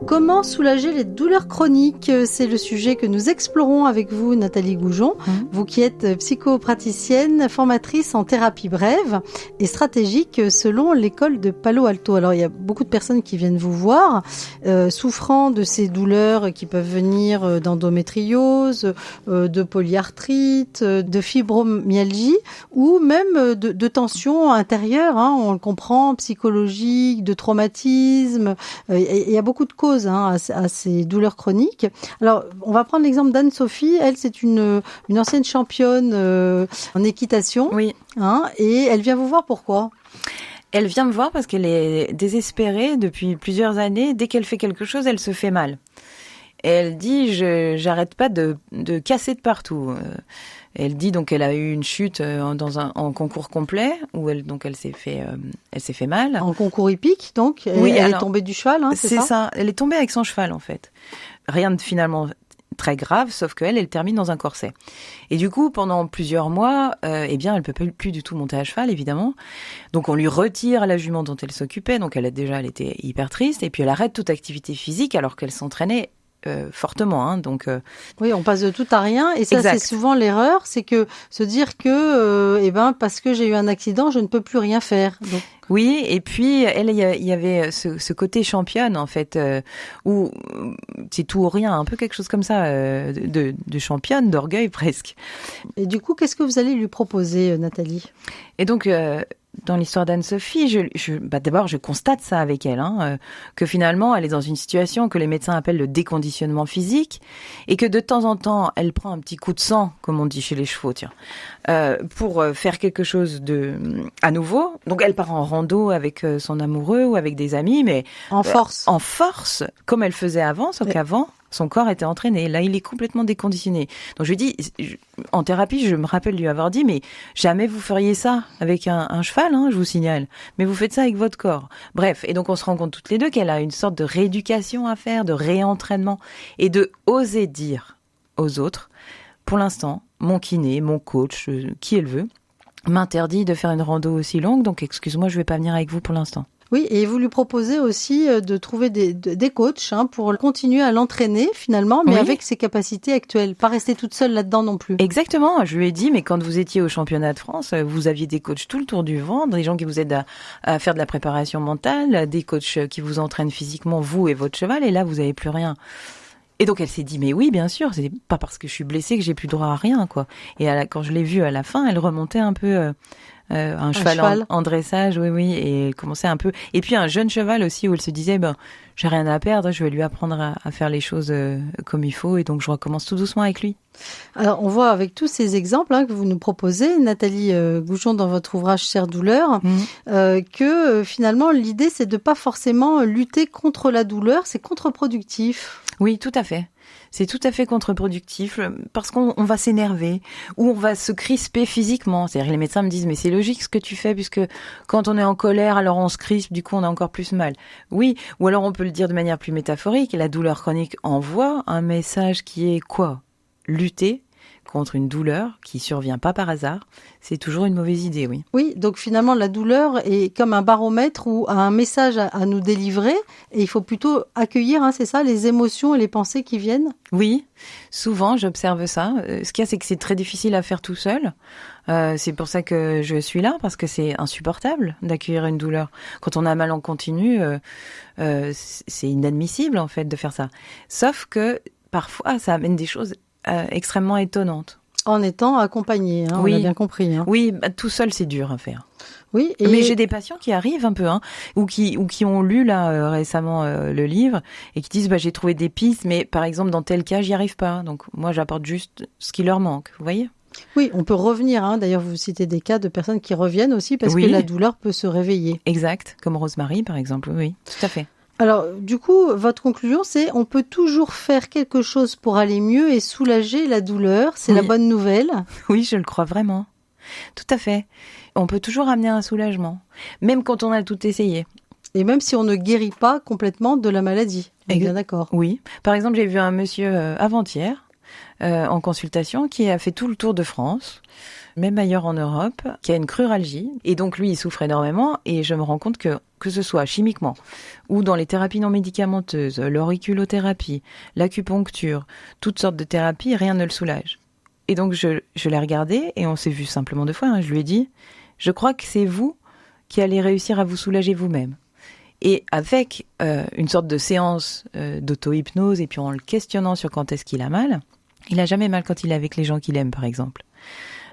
Comment soulager les douleurs chroniques? C'est le sujet que nous explorons avec vous, Nathalie Goujon. Vous qui êtes psychopraticienne, formatrice en thérapie brève et stratégique selon l'école de Palo Alto. Alors, il y a beaucoup de personnes qui viennent vous voir, souffrant de ces douleurs qui peuvent venir d'endométriose, de polyarthrite, de fibromyalgie ou même de tensions intérieures, on le comprend, psychologiques, de traumatisme. Il y a beaucoup de causes à ces douleurs chroniques. Alors, on va prendre l'exemple d'Anne-Sophie. Elle, c'est une ancienne championne en équitation. Oui. Et elle vient vous voir pourquoi ? Elle vient me voir parce qu'elle est désespérée depuis plusieurs années. Dès qu'elle fait quelque chose, elle se fait mal. Et elle dit, j'arrête pas de casser de partout. Elle dit donc qu'elle a eu une chute en concours complet où elle s'est fait mal. En concours hippique, donc. Oui, elle est tombée du cheval, c'est ça ? Elle est tombée avec son cheval en fait. Rien de finalement très grave, sauf qu'elle termine dans un corset. Et du coup, pendant plusieurs mois, elle peut plus du tout monter à cheval, évidemment. Donc, on lui retire la jument dont elle s'occupait. Donc, elle était hyper triste. Et puis, elle arrête toute activité physique alors qu'elle s'entraînait fortement. Donc, oui, on passe de tout à rien. Et ça, exact. C'est souvent l'erreur, c'est que se dire que, parce que j'ai eu un accident, je ne peux plus rien faire. Donc... Oui, et puis il y avait ce côté championne en fait, où c'est tout ou rien, un peu quelque chose comme ça, de championne, d'orgueil presque. Et du coup, qu'est-ce que vous allez lui proposer, Nathalie ? Et donc, dans l'histoire d'Anne-Sophie, d'abord je constate ça avec elle, que finalement elle est dans une situation que les médecins appellent le déconditionnement physique, et que de temps en temps elle prend un petit coup de sang, comme on dit chez les chevaux, pour faire quelque chose à nouveau. Donc elle part en rando avec son amoureux ou avec des amis, mais en force, comme elle faisait avant, sauf qu'avant son corps était entraîné. Là, il est complètement déconditionné. Donc, je lui dis, en thérapie, je me rappelle lui avoir dit, mais jamais vous feriez ça avec un cheval, je vous signale. Mais vous faites ça avec votre corps. Bref. Et donc, on se rend compte toutes les deux qu'elle a une sorte de rééducation à faire, de réentraînement et de oser dire aux autres, pour l'instant, mon kiné, mon coach, qui elle veut, m'interdit de faire une rando aussi longue. Donc, excuse-moi, je vais pas venir avec vous pour l'instant. Oui, et vous lui proposez aussi de trouver des coachs pour continuer à l'entraîner finalement, mais avec ses capacités actuelles, pas rester toute seule là-dedans non plus. Exactement, je lui ai dit, mais quand vous étiez au championnat de France, vous aviez des coachs tout le tour du ventre, des gens qui vous aident à faire de la préparation mentale, des coachs qui vous entraînent physiquement, vous et votre cheval, et là, vous n'avez plus rien. Et donc, elle s'est dit, mais oui, bien sûr, c'est pas parce que je suis blessée que j'ai plus droit à rien, quoi. Et quand je l'ai vue à la fin, elle remontait un peu... un cheval en dressage, oui, et elle commençait un peu... Et puis un jeune cheval aussi où elle se disait, j'ai rien à perdre, je vais lui apprendre à faire les choses comme il faut, et donc je recommence tout doucement avec lui. Alors, on voit avec tous ces exemples que vous nous proposez, Nathalie Goujon, dans votre ouvrage Serre-douleur, que finalement, l'idée, c'est de pas forcément lutter contre la douleur, c'est contre-productif. Oui, tout à fait. C'est tout à fait contre-productif parce qu'on va s'énerver ou on va se crisper physiquement. C'est-à-dire les médecins me disent mais c'est logique ce que tu fais puisque quand on est en colère alors on se crispe, du coup on a encore plus mal. Oui, ou alors on peut le dire de manière plus métaphorique, la douleur chronique envoie un message qui est quoi ? Lutter contre une douleur qui survient pas par hasard, c'est toujours une mauvaise idée, oui. Oui, donc finalement la douleur est comme un baromètre ou un message à nous délivrer et il faut plutôt accueillir, c'est ça, les émotions et les pensées qui viennent ? Oui, souvent j'observe ça. Ce qu'il y a, c'est que c'est très difficile à faire tout seul. C'est pour ça que je suis là, parce que c'est insupportable d'accueillir une douleur. Quand on a mal en continu, c'est inadmissible en fait de faire ça. Sauf que parfois ça amène des choses extrêmement étonnante. En étant accompagné, oui. On a bien compris. Oui, tout seul c'est dur à faire. Oui, mais j'ai des patients qui arrivent un peu, ou qui ont lu là récemment le livre et qui disent j'ai trouvé des pistes, mais par exemple dans tel cas j'y arrive pas. Donc moi j'apporte juste ce qui leur manque, vous voyez. Oui, on peut revenir. D'ailleurs, vous citez des cas de personnes qui reviennent aussi parce que la douleur peut se réveiller. Exact, comme Rosemary par exemple. Oui, tout à fait. Alors, du coup, votre conclusion, c'est on peut toujours faire quelque chose pour aller mieux et soulager la douleur. C'est la bonne nouvelle. Oui, je le crois vraiment. Tout à fait. On peut toujours amener un soulagement, même quand on a tout essayé. Et même si on ne guérit pas complètement de la maladie. On est bien d'accord. Oui. Par exemple, j'ai vu un monsieur avant-hier en consultation qui a fait tout le tour de France, même ailleurs en Europe, qui a une cruralgie. Et donc lui, il souffre énormément et je me rends compte que ce soit chimiquement ou dans les thérapies non médicamenteuses, l'auriculothérapie, l'acupuncture, toutes sortes de thérapies, rien ne le soulage. Et donc je l'ai regardé et on s'est vu simplement 2 fois. Je lui ai dit, je crois que c'est vous qui allez réussir à vous soulager vous-même. Et avec une sorte de séance d'auto-hypnose et puis en le questionnant sur quand est-ce qu'il a mal, il a jamais mal quand il est avec les gens qu'il aime, par exemple.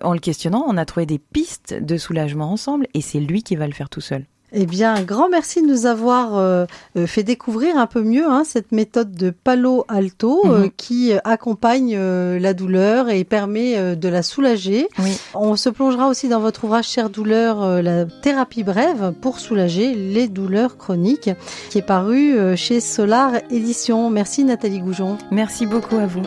En le questionnant, on a trouvé des pistes de soulagement ensemble et c'est lui qui va le faire tout seul. Eh bien, un grand merci de nous avoir fait découvrir un peu mieux cette méthode de Palo Alto qui accompagne la douleur et permet de la soulager. Oui. On se plongera aussi dans votre ouvrage Chère douleur, la thérapie brève pour soulager les douleurs chroniques, qui est paru chez Solar Éditions. Merci Nathalie Goujon. Merci beaucoup à vous.